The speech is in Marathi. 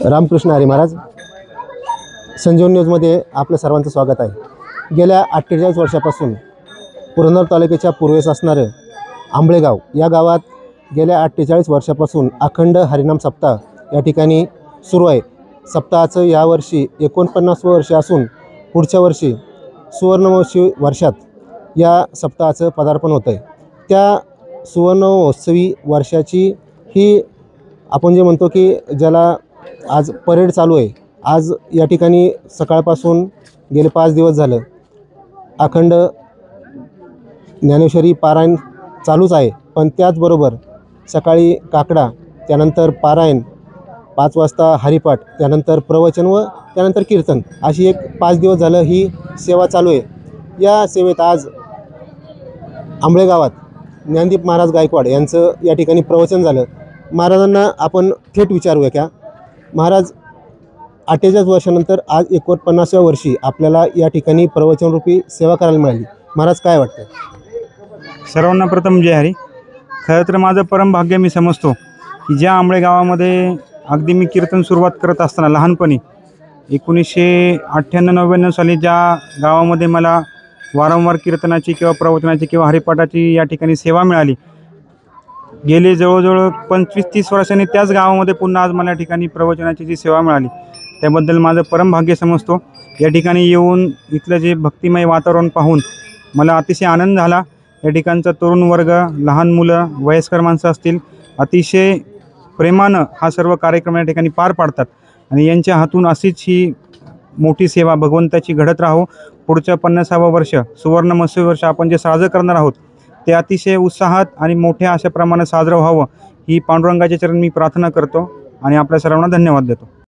रामकृष्ण हरी महाराज. संजीवन न्यूजमध्ये आपलं सर्वांचं स्वागत आहे. गेल्या 48 वर्षापासून पुरंदर तालुक्याच्या पूर्वेस असणारं आंबळेगाव या गावात गेल्या 48 वर्षापासून अखंड हरिनाम सप्ताह या ठिकाणी सुरू आहे. सप्ताहाचं यावर्षी 49 वर्ष असून पुढच्या वर्षी सुवर्णमहोत्सवी वर्षात या सप्ताहाचं पदार्पण होतं आहे. त्या सुवर्णमहोत्सवी वर्षाची ही आपण जे म्हणतो की ज्याला आज परेड चालू आहे. आज या ठिकाणी सकाळपासून गेले 5 दिवस झालं अखंड ज्ञानेश्वरी पारायण चालूच आहे. पण त्याचबरोबर सकाळी काकडा, त्यानंतर पारायण, 5 वाजता हरिपाठ, त्यानंतर प्रवचन व त्यानंतर कीर्तन, अशी एक 5 दिवस झालं ही सेवा चालू आहे. या सेवेत आज आंबळे गावात ज्ञानदीप महाराज गायकवाड यांचं या ठिकाणी प्रवचन झालं. महाराजांना आपण थेट विचारूया का महाराज, 48 वर्षानंतर आज 49व्या वर्षी आपल्याला या ठिकाणी प्रवचनरूपी सेवा करायला मिळाली. महाराज काय वाटतं? सर्वांना प्रथम जय हरी. खरं तर माझं परम भाग्य मी समजतो की ज्या आंबळे गावामध्ये अगदी मी कीर्तन सुरुवात करत असताना लहानपणी 1998-99 साली ज्या गावामध्ये मला वारंवार कीर्तनाची किंवा प्रवचनाची किंवा हरिपाठाची या ठिकाणी सेवा मिळाली, गेले जवळजवळ 25-30 वर्षांनी त्याच गावामध्ये पुन्हा आज मला या ठिकाणी प्रवचनाची जी सेवा मिळाली, त्याबद्दल माझं परम भाग्य समजतो. या ठिकाणी येऊन इथलं जे भक्तिमय वातावरण पाहून मला अतिशय आनंद झाला. या ठिकाणचा तरुण वर्ग, लहान मुलं, वयस्कर माणसं असतील, अतिशय प्रेमानं हा सर्व कार्यक्रम या ठिकाणी पार पाडतात आणि यांच्या हातून अशीच ही मोठी सेवा भगवंताची घडत राहो. पुढच्या 50व्या वर्ष सुवर्ण महोत्सवी वर्ष आपण जे साजरं करणार आहोत ते अतिशय उत्साहात आणि मोठ्या अशा प्रमाणात साजरं व्हावं ही पांडुरंगाच्या चरणी मी प्रार्थना करतो आणि आपल्या सर्वांना धन्यवाद देतो.